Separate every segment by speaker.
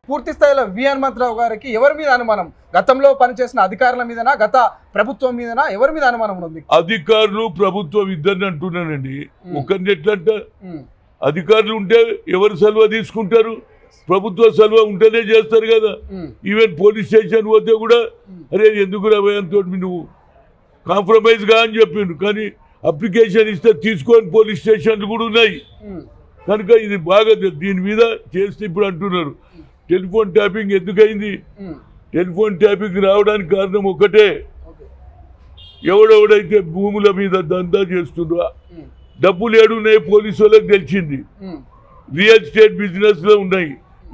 Speaker 1: పూర్తి స్థాయిలో వి హనుమంతరావు గారికి ఎవరి మీద అనుమానం? గతంలో పనిచేసిన అధికారుల మీదనా, గత ప్రభుత్వం మీదనా, ఎవరి మీద అనుమానం ఉంది?
Speaker 2: అధికారులు ప్రభుత్వం ఇద్దరిని అంటున్నానండి. ఒకరిని ఎట్లంట అధికారులు ఉంటే ఎవరు సెలవు తీసుకుంటారు? ప్రభుత్వ సెలవు ఉంటేనే చేస్తారు కదా. ఈవెన్ పోలీస్ స్టేషన్ పోతే కూడా అరే ఎందుకు రాబోయంతో నువ్వు కాంప్రమైజ్ గా అని చెప్పిండు, కానీ అప్లికేషన్ ఇస్తే తీసుకొని పోలీస్ స్టేషన్లు కూడా ఉన్నాయి కనుక ఇది బాగా దీని మీద చేస్తే ఇప్పుడు అంటున్నారు టెలిఫోన్ ట్యాపింగ్ ఎందుకైంది? టెలిఫోన్ ట్యాపింగ్ రావడానికి కారణం ఒకటే, ఎవడెవడైతే భూముల మీద దందా చేస్తుండ్రో డబ్బులు ఏడున్నాయి పోలీసు వాళ్ళకి తెలిసింది. రియల్ ఎస్టేట్ బిజినెస్ లో ఉన్నాయి,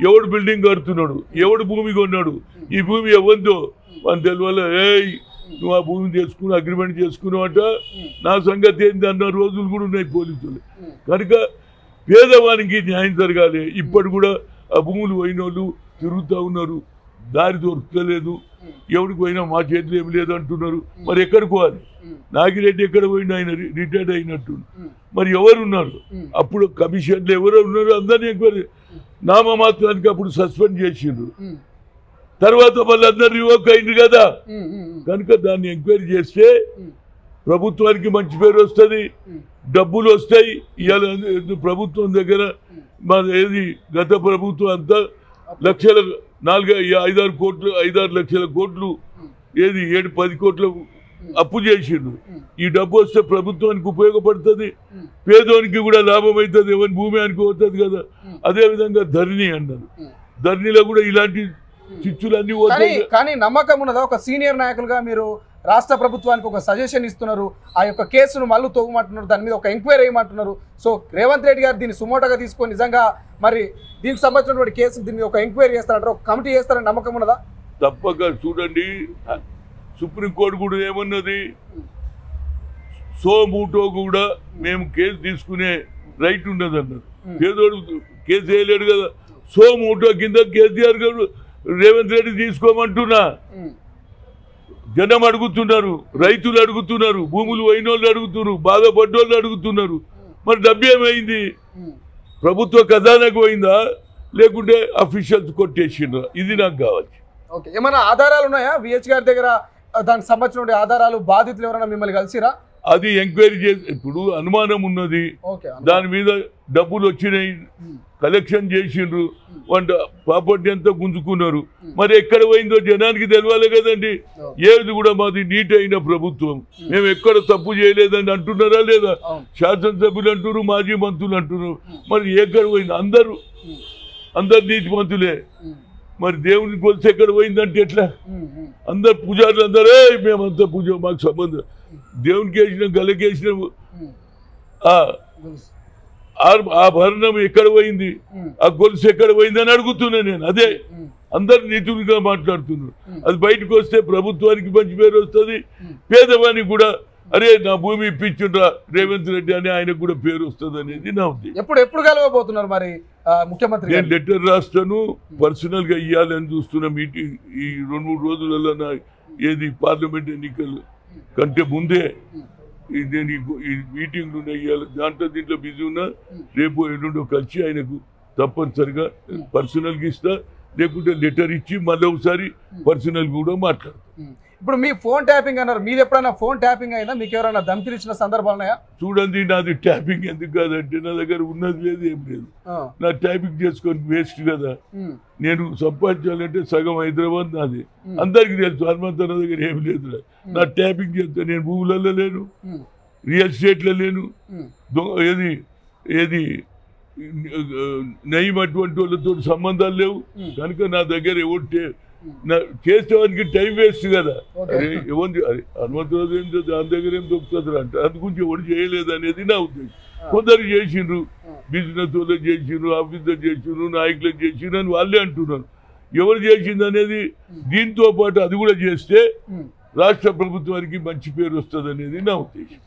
Speaker 2: ఎవడు బిల్డింగ్ కడుతున్నాడు, ఎవడు భూమి కొన్నాడు, ఈ భూమి ఎవరిదో మన తెలియాల. ఏయ్ నువ్వు ఆ భూమి చేసుకుని అగ్రిమెంట్ చేసుకున్నావట, నా సంగతి ఏంది అన్న రోజులు కూడా ఉన్నాయి పోలీసులు. కనుక పేదవానికి న్యాయం జరగాలి. ఇప్పటి కూడా ఆ భూములు పోయిన వాళ్ళు తిరుగుతూ ఉన్నారు, దారి దొరుకుతలేదు, ఎవరికి పోయినా మా చేతిలో ఏమి లేదు అంటున్నారు. మరి ఎక్కడికి పోవాలి? నాగిరెడ్డి ఎక్కడ పోయినా ఆయన రిటైర్డ్ అయినట్టు. మరి ఎవరు ఉన్నారు అప్పుడు కమిషన్లు? ఎవరు ఉన్నారు? అందరినీ ఎంక్వైరీ నామమాత్రానికి అప్పుడు సస్పెండ్ చేసిండ్రు, తర్వాత మళ్ళీ అందరు రివోక్ అయింది కదా. కనుక దాన్ని ఎంక్వైరీ చేస్తే ప్రభుత్వానికి మంచి పేరు వస్తుంది, డబ్బులు వస్తాయి. ఇవాళ ప్రభుత్వం దగ్గర మా ఏది గత ప్రభుత్వం అంతా లక్షల 5-6 లక్షల కోట్లు ఏది 7-10 కోట్ల అప్పు చేసిండు. ఈ డబ్బు వస్తే ప్రభుత్వానికి ఉపయోగపడుతుంది, పేదోనికి కూడా లాభం అవుతుంది, ఎవరి భూమి అనుకోవద్దు కదా. అదేవిధంగా ధరణి అన్నారు, ధరణిలో కూడా ఇలాంటి చిచ్చులన్నీ పోతాయి.
Speaker 1: కానీ నమ్మకం ఉన్నదా? ఒక సీనియర్ నాయకులుగా మీరు రాష్ట్ర ప్రభుత్వానికి ఒక సజెషన్ ఇస్తున్నారు, ఆ యొక్క కేసును మళ్ళీ తోగమంటున్నారు, దాని మీద ఒక ఎంక్వైరీ వేయమంటున్నారు. సో రేవంత్ రెడ్డి గారు దీన్ని సుమోటోగా తీసుకొని నిజంగా మరి దీనికి సంబంధించినటువంటి కేసు దీన్ని ఒక ఎంక్వైరీ చేస్తారంటారు, ఒక కమిటీ చేస్తారని నమ్మకం ఉన్నదా?
Speaker 2: తప్పక చూడండి, సుప్రీంకోర్టు కూడా ఏమన్నది, సోమూటో కూడా మేము కేసు తీసుకునే రైట్ ఉన్నది అన్నారు. పేదోడు కేసు వేయలేడు కదా. సోమూటో కింద కేసీఆర్ గారు రేవంత్ రెడ్డి తీసుకోమంటున్నా. జనం అడుగుతున్నారు, రైతులు అడుగుతున్నారు, భూములు పోయిన వాళ్ళు అడుగుతున్నారు, బాధపడ్డోళ్ళు అడుగుతున్నారు. మరి డబ్బు ఏమైంది? ప్రభుత్వ ఖజానాకు పోయిందా లేకుంటే అఫీషియల్స్ కొట్టేసిండ్రా? ఇది నాకు కావాలి.
Speaker 1: ఓకే, ఏమైనా ఆధారాలు ఉన్నాయా విహెచ్ గారి దగ్గర? దానికి సంబంధించిన ఆధారాలు, బాధితులు ఎవరైనా మిమ్మల్ని కలిసిరా?
Speaker 2: అది ఎంక్వైరీ చేసి ఇప్పుడు అనుమానం ఉన్నది, దాని మీద డబ్బులు వచ్చినాయి, కలెక్షన్ చేసిండ్రు, వంట ప్రాపర్టీ అంతా గుంజుకున్నారు. మరి ఎక్కడ పోయిందో జనానికి తెలియాలి కదండి. ఏది కూడా మాది నీట్ అయిన ప్రభుత్వం, మేము ఎక్కడ తప్పు చేయలేదని అంటున్నారా లేదా? శాసనసభ్యులు అంటున్నారు, మాజీ మంత్రులు అంటున్నారు. మరి ఎక్కడ పోయింది? అందరు నీతి మంత్రులే. మరి దేవుని కొలిసి ఎక్కడ పోయిందంటే ఎట్లా? అందరు పూజారులు అందరే మేమంతా పూజ, మాకు సంబంధం. దేవునికి వేసిన గలకేసిన ఆభరణం ఎక్కడ పోయింది, ఆ గొలుసు ఎక్కడ పోయింది అని అడుగుతున్నా నేను. అదే అందరు నీతులుగా మాట్లాడుతున్నారు. అది బయటకు వస్తే ప్రభుత్వానికి మంచి పేరు వస్తుంది, పేదవానికి కూడా అరే నా భూమి ఇప్పించుండ్రా రేవంత్ రెడ్డి అని ఆయనకు కూడా పేరు వస్తుంది అనేది నా ఉద్దేశం.
Speaker 1: ఎప్పుడు కలవబోతున్నారు మరి ముఖ్యమంత్రి?
Speaker 2: నేను లెటర్ రాస్తాను, పర్సనల్ గా ఇవ్వాలని చూస్తున్న మీటింగ్ ఈ 2-3 రోజులలో ఏది పార్లమెంట్ ఎన్నికలు కంటే ముందే నేను ఈ మీటింగ్లు ఇవ్వాలి. దీంట్లో బిజీ ఉన్నా, రేపు ఎల్లుండో కలిసి ఆయనకు తప్పనిసరిగా పర్సనల్గా ఇస్తా, లేకుంటే లెటర్ ఇచ్చి మళ్ళీ ఒకసారి పర్సనల్ కూడా మాట్లాడతాను.
Speaker 1: ఇప్పుడు మీ ఫోన్ ట్యాపింగ్ అన్నారు, మీది ఎప్పుడైనా ఫోన్ ట్యాపింగ్ అయినా? మీకు ఎవరైనా ధమ్కిలు ఇచ్చిన సందర్భాలు ఉన్నాయా?
Speaker 2: చూడండి, నాది ట్యాపింగ్ ఎందుకు కాదంటే నా దగ్గర ఉన్నది లేదు, ఏం లేదు. నా ట్యాపింగ్ చేసుకొని వేస్ట్ కదా. నేను సంపాదించాలంటే సగం హైదరాబాద్ నాది, అందరికి తెలుసు. హనుమంతరావు దగ్గర ఏం లేదు. నా ట్యాపింగ్ చేస్తా. నేను భూములలో లేను, రియల్ ఎస్టేట్లో లేను, ఏది నయం అటువంటి వాళ్ళతో సంబంధాలు లేవు. కనుక నా దగ్గర ఎవరు చేసేవానికి టైం వేస్ట్ కదా. అరే ఎవరి హనుమంతరావు ఏం దాని దగ్గర ఏం దొరుకుతుంది అంటే అందు గురించి ఎవరు చేయలేదు అనేది నా ఉద్దేశం. కొందరు చేసిండ్రు, బిజినెస్ వాళ్ళు చేసిండ్రు, ఆఫీసర్ చేసిండ్రు, నాయకులకు చేసిండ్రు అని వాళ్ళే అంటున్నారు. ఎవరు చేసింది అనేది దీంతో పాటు అది కూడా చేస్తే రాష్ట్ర ప్రభుత్వానికి మంచి పేరు వస్తుంది అనేది నా ఉద్దేశం.